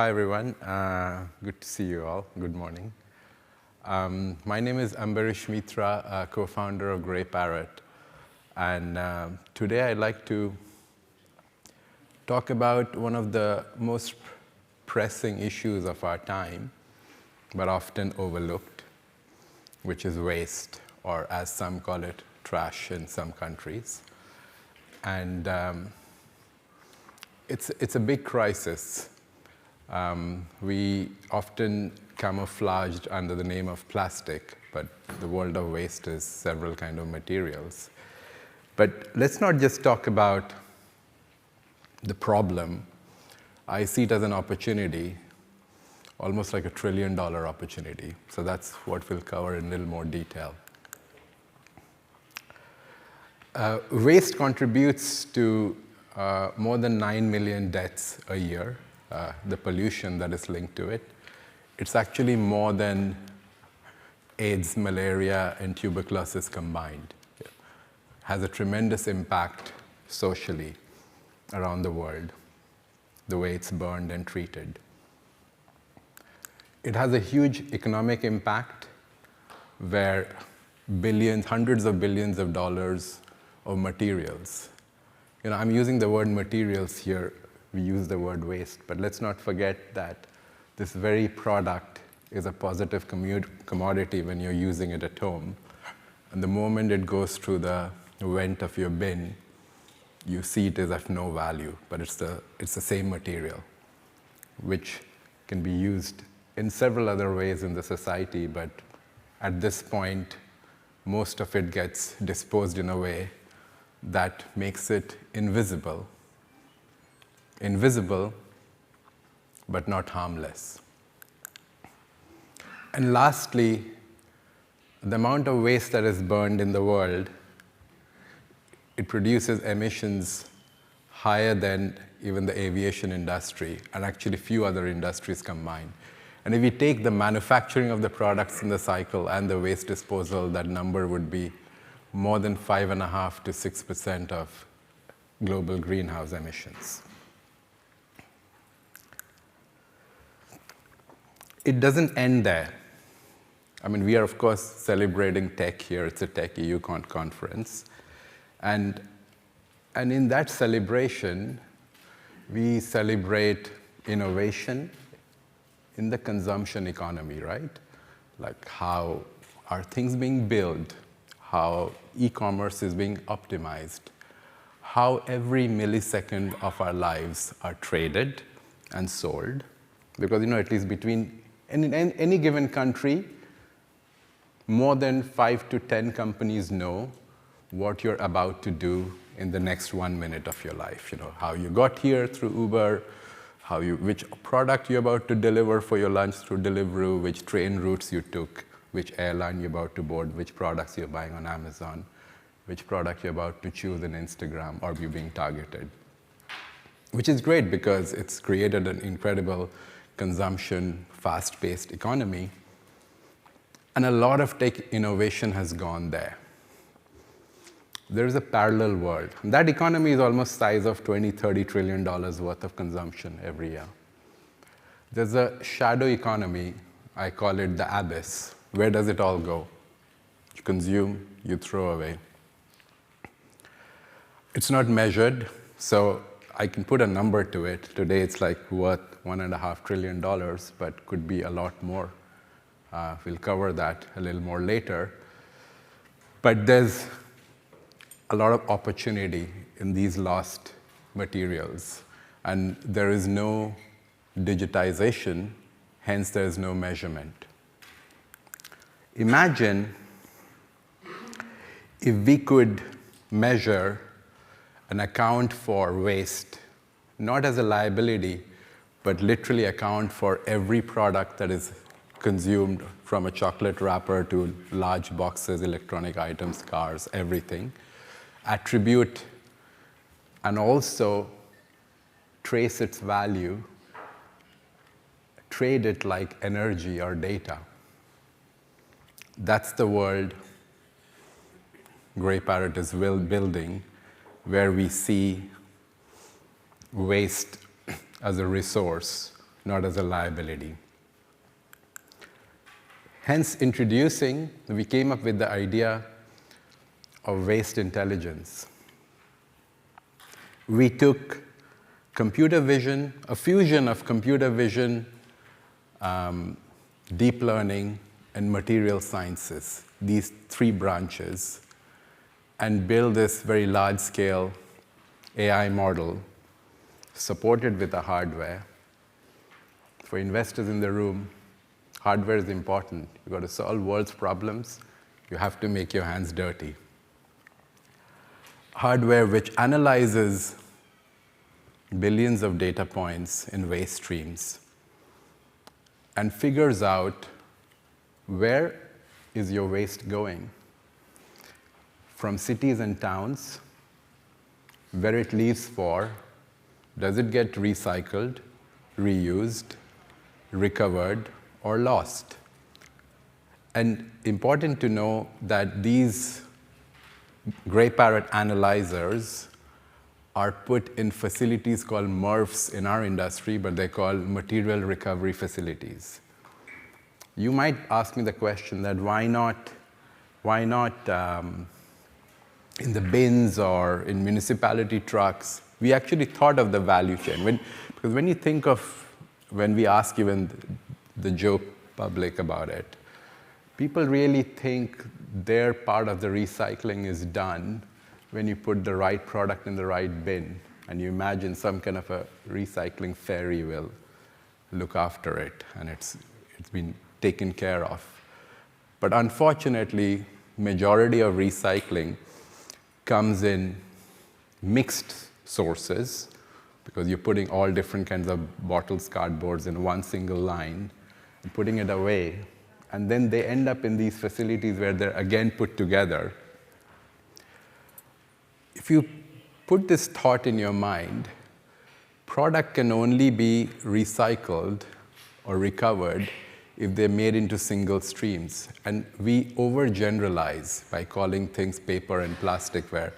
Hi, everyone. Good to see you all. Good morning. My name is Ambarish Mitra, co-founder of Greyparrot. And today I'd like to talk about one of the most pressing issues of our time, but often overlooked, which is waste, or as some call it, trash in some countries. And it's a big crisis. We often camouflaged under the name of plastic, but the world of waste is several kinds of materials. But let's not just talk about the problem. I see it as an opportunity, almost like $1 trillion opportunity. So that's what we'll cover in a little more detail. Waste contributes to more than 9 million deaths a year. The pollution that is linked to it. It's actually more than AIDS, malaria, and tuberculosis combined. It has a tremendous impact socially around the world, the way it's burned and treated. It has a huge economic impact where billions, hundreds of billions of dollars of materials. I'm using the word materials here. We use the word waste, but let's not forget that this very product is a positive commodity when you're using it at home. And the moment it goes through the vent of your bin, you see it is of no value, but it's the same material, which can be used in several other ways in the society, but at this point, most of it gets disposed in a way that makes it invisible. Invisible, but not harmless. And lastly, the amount of waste that is burned in the world, it produces emissions higher than even the aviation industry, and actually few other industries combined. And if we take the manufacturing of the products in the cycle and the waste disposal, that number would be more than 5.5% to 6% of global greenhouse emissions. It doesn't end there. I mean, we are, of course, celebrating tech here. It's a Tech.eu conference. And in that celebration, we celebrate innovation in the consumption economy, right? Like how are things being built, how e-commerce is being optimized, how every millisecond of our lives are traded and sold. Because, at least in any given country, more than 5 to 10 companies know what you're about to do in the next 1 minute of your life. How you got here through Uber, which product you're about to deliver for your lunch through Deliveroo, which train routes you took, which airline you're about to board, which products you're buying on Amazon, which product you're about to choose in Instagram, or you're being targeted. Which is great because it's created an incredible consumption, fast-paced economy. And a lot of tech innovation has gone there. There is a parallel world. That economy is almost the size of $20, $30 trillion worth of consumption every year. There's a shadow economy, I call it the abyss. Where does it all go? You consume, you throw away. It's not measured, so I can put a number to it. Today it's like worth $1.5 trillion, but could be a lot more. We'll cover that a little more later. But there's a lot of opportunity in these lost materials. And there is no digitization, hence there is no measurement. Imagine if we could measure and account for waste, not as a liability, but literally account for every product that is consumed, from a chocolate wrapper to large boxes, electronic items, cars, everything. Attribute and also trace its value, trade it like energy or data. That's the world Greyparrot is building, where we see waste as a resource not as a liability. Hence, we came up with the idea of waste intelligence. We took computer vision, a fusion of computer vision, deep learning, and material sciences, these three branches, and build this very large-scale AI model supported with the hardware. For investors in the room, hardware is important. You've got to solve world's problems. You have to make your hands dirty. Hardware which analyzes billions of data points in waste streams and figures out where is your waste going from cities and towns, where it leaves for, does it get recycled, reused, recovered, or lost? And important to know that these Greyparrot analyzers are put in facilities called MRFs in our industry, but they're called material recovery facilities. You might ask me the question that why not in the bins or in municipality trucks? We actually thought of the value chain. Because when you think of, when we ask even the Joe public about it, people really think their part of the recycling is done when you put the right product in the right bin, and you imagine some kind of a recycling fairy will look after it, and it's been taken care of. But unfortunately, majority of recycling comes in mixed sources, because you're putting all different kinds of bottles, cardboards in one single line and putting it away. And then they end up in these facilities where they're again put together. If you put this thought in your mind, product can only be recycled or recovered if they're made into single streams. And we overgeneralize by calling things paper and plastic, where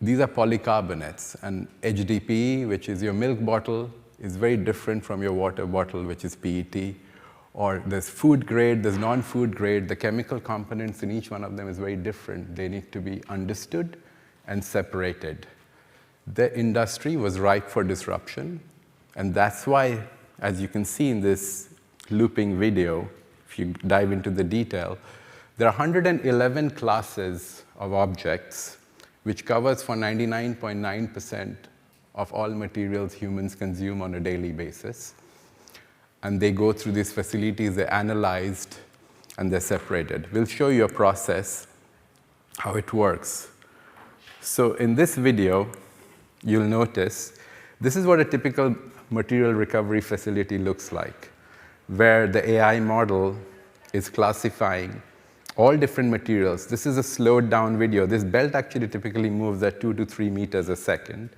these are polycarbonates. And HDPE, which is your milk bottle, is very different from your water bottle, which is PET. Or there's food grade, there's non-food grade. The chemical components in each one of them is very different. They need to be understood and separated. The industry was ripe for disruption, and that's why, as you can see in this looping video, if you dive into the detail, there are 111 classes of objects, which covers for 99.9% of all materials humans consume on a daily basis. And they go through these facilities, they're analyzed, and they're separated. We'll show you a process, how it works. So in this video, you'll notice, this is what a typical material recovery facility looks like, where the AI model is classifying all different materials. This is a slowed down video. This belt actually typically moves at 2 to 3 meters a second.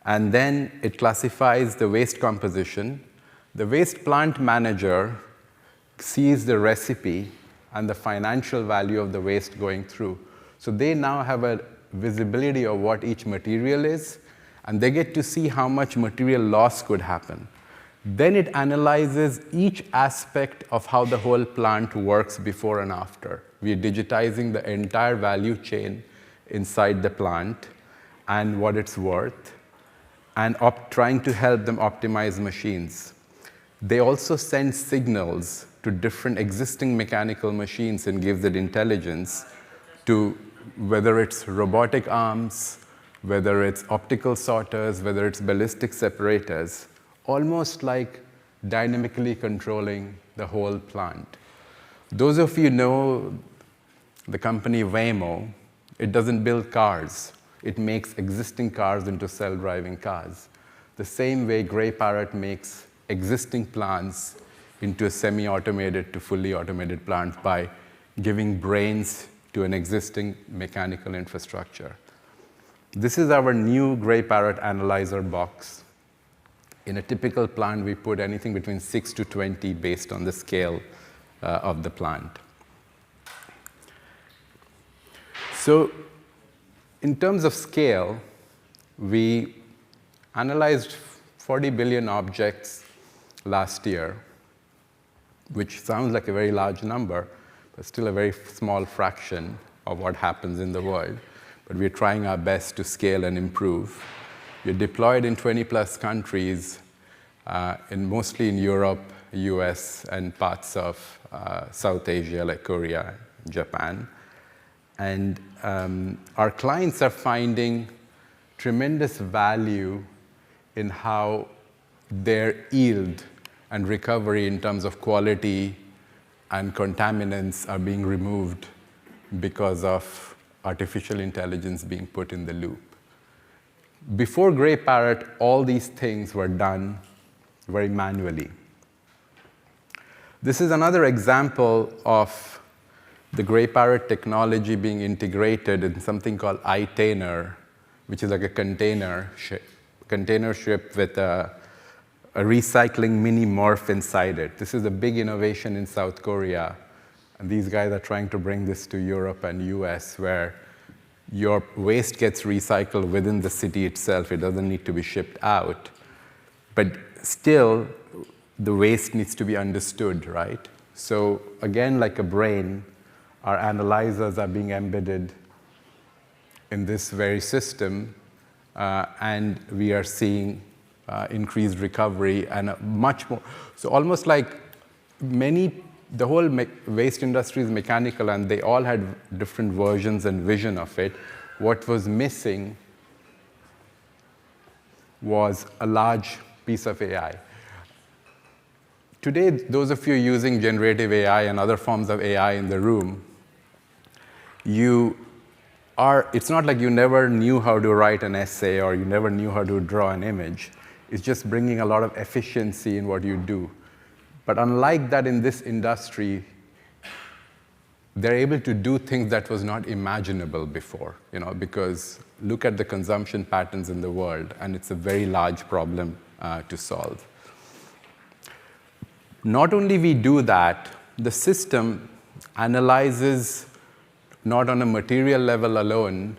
And then it classifies the waste composition. The waste plant manager sees the recipe and the financial value of the waste going through. So they now have a visibility of what each material is, and they get to see how much material loss could happen. Then it analyzes each aspect of how the whole plant works before and after. We are digitizing the entire value chain inside the plant and what it's worth, and trying to help them optimize machines. They also send signals to different existing mechanical machines and gives it intelligence to whether it's robotic arms, whether it's optical sorters, whether it's ballistic separators, almost like dynamically controlling the whole plant. Those of you know the company Waymo, it doesn't build cars. It makes existing cars into self-driving cars. The same way Greyparrot makes existing plants into a semi-automated to fully automated plant by giving brains to an existing mechanical infrastructure. This is our new Greyparrot analyzer box. In a typical plant, we put anything between 6 to 20 based on the scale of the plant. So in terms of scale, we analyzed 40 billion objects last year, which sounds like a very large number, but still a very small fraction of what happens in the world. But we're trying our best to scale and improve. We're deployed in 20+ countries, mostly in Europe, US, and parts of South Asia, like Korea, Japan. And our clients are finding tremendous value in how their yield and recovery in terms of quality and contaminants are being removed because of artificial intelligence being put in the loop. Before Greyparrot, all these things were done very manually. This is another example of the Greyparrot technology being integrated in something called iTainer, which is like a container ship with a recycling mini morph inside it. This is a big innovation in South Korea. And these guys are trying to bring this to Europe and US, where your waste gets recycled within the city itself. It doesn't need to be shipped out. But still, the waste needs to be understood, right? So again, like a brain, our analyzers are being embedded in this very system, and we are seeing increased recovery and much more. So almost like the whole waste industry is mechanical, and they all had different versions and vision of it. What was missing was a large piece of AI. Today, those of you using generative AI and other forms of AI in the room, it's not like you never knew how to write an essay or you never knew how to draw an image. It's just bringing a lot of efficiency in what you do. But unlike that, in this industry, they're able to do things that was not imaginable before, because look at the consumption patterns in the world, and it's a very large problem to solve. Not only we do that, the system analyzes not on a material level alone,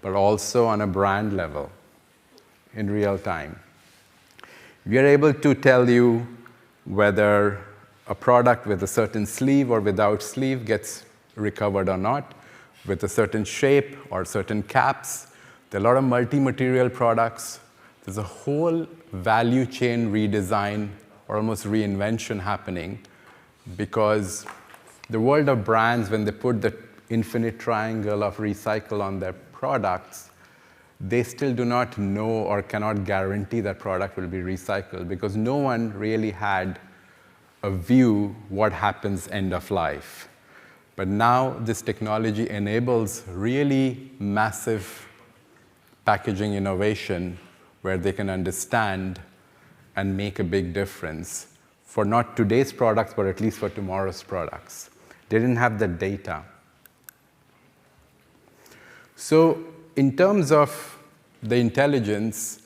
but also on a brand level in real time. We are able to tell you whether a product with a certain sleeve or without sleeve gets recovered or not, with a certain shape or certain caps. There are a lot of multi-material products. There's a whole value chain redesign or almost reinvention happening, because the world of brands, when they put the infinite triangle of recycle on their products, they still do not know or cannot guarantee that product will be recycled, because no one really had a view what happens end of life. But now this technology enables really massive packaging innovation where they can understand and make a big difference for not today's products, but at least for tomorrow's products. They didn't have the data. So in terms of the intelligence,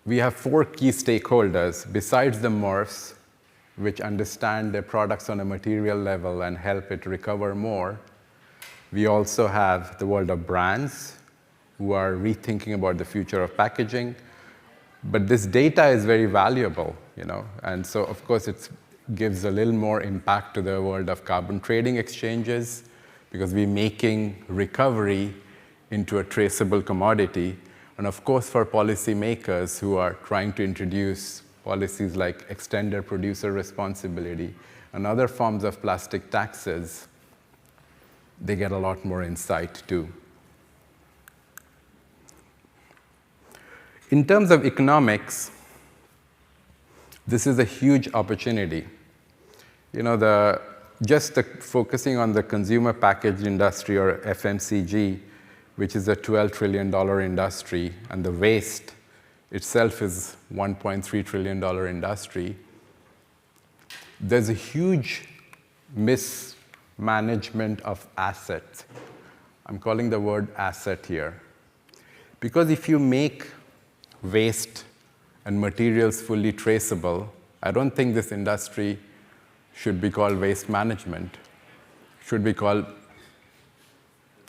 we have 4 key stakeholders. Besides the morphs, which understand their products on a material level and help it recover more, we also have the world of brands, who are rethinking about the future of packaging. But this data is very valuable, and so of course it gives a little more impact to the world of carbon trading exchanges, because we're making recovery into a traceable commodity. And of course, for policymakers who are trying to introduce policies like extended producer responsibility and other forms of plastic taxes, they get a lot more insight too. In terms of economics, this is a huge opportunity. Focusing on the consumer packaged industry, or FMCG, which is a $12 trillion industry, and the waste itself is $1.3 trillion industry, there's a huge mismanagement of assets. I'm calling the word asset here. Because if you make waste and materials fully traceable, I don't think this industry should be called waste management. It should be called,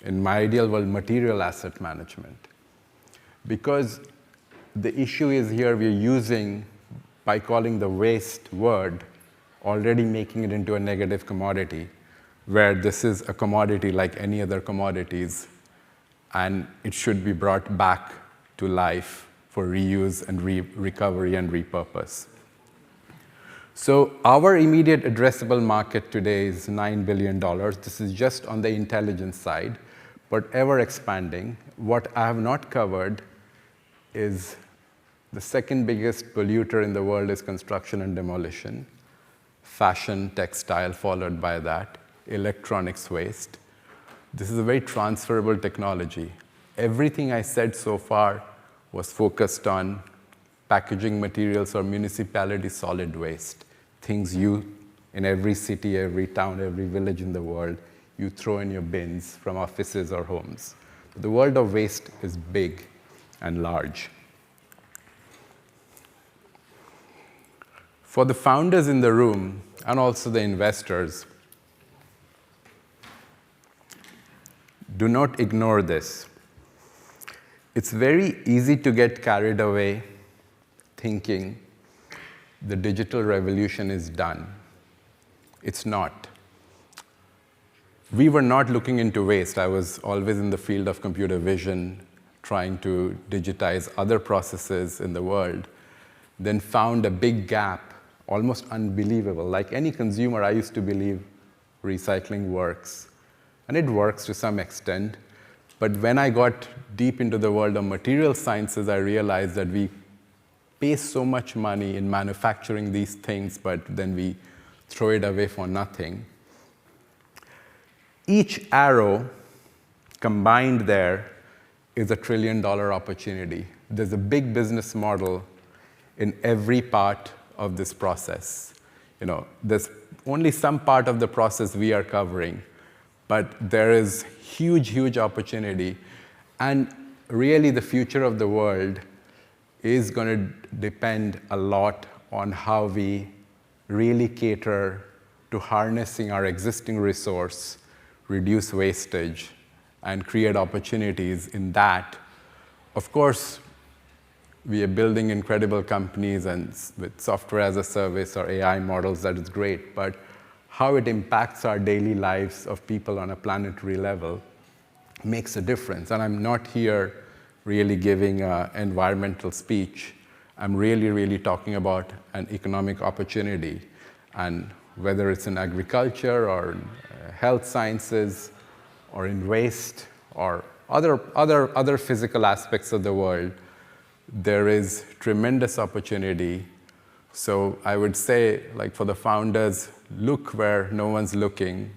in my ideal world, material asset management. Because the issue is here, we're using by calling the waste word, already making it into a negative commodity, where this is a commodity like any other commodities, and it should be brought back to life for reuse and recovery and repurpose. So our immediate addressable market today is $9 billion. This is just on the intelligence side, but ever expanding. What I have not covered is the second biggest polluter in the world is construction and demolition, fashion, textile, followed by that, electronics waste. This is a very transferable technology. Everything I said so far was focused on packaging materials or municipality solid waste, things you, in every city, every town, every village in the world, you throw in your bins from offices or homes. The world of waste is big and large. For the founders in the room, and also the investors, do not ignore this. It's very easy to get carried away thinking the digital revolution is done. It's not. We were not looking into waste. I was always in the field of computer vision, trying to digitize other processes in the world, then found a big gap, almost unbelievable. Like any consumer, I used to believe recycling works. And it works to some extent. But when I got deep into the world of material sciences, I realized that we pay so much money in manufacturing these things, but then we throw it away for nothing. Each arrow combined there is a $1 trillion opportunity. There's a big business model in every part of this process. There's only some part of the process we are covering, but there is huge, huge opportunity. And really, the future of the world is going to depend a lot on how we really cater to harnessing our existing resource, reduce wastage, and create opportunities in that. Of course, we are building incredible companies and with software as a service or AI models, that is great, but how it impacts our daily lives of people on a planetary level makes a difference. And I'm not here really giving an environmental speech. I'm really, really talking about an economic opportunity. And whether it's in agriculture or in health sciences or in waste or other physical aspects of the world, there is tremendous opportunity. So I would say, like for the founders, look where no one's looking.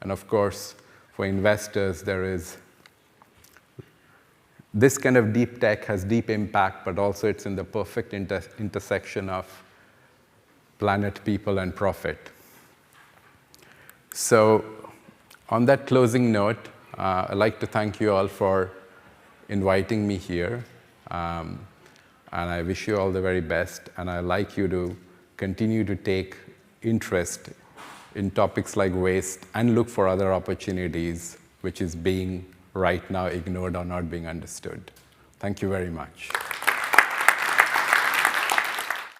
And of course, for investors, there is this kind of deep tech has deep impact, but also it's in the perfect intersection of planet, people, and profit. So on that closing note, I'd like to thank you all for inviting me here. And I wish you all the very best. And I'd like you to continue to take interest in topics like waste and look for other opportunities, which is being right now ignored or not being understood. Thank you very much.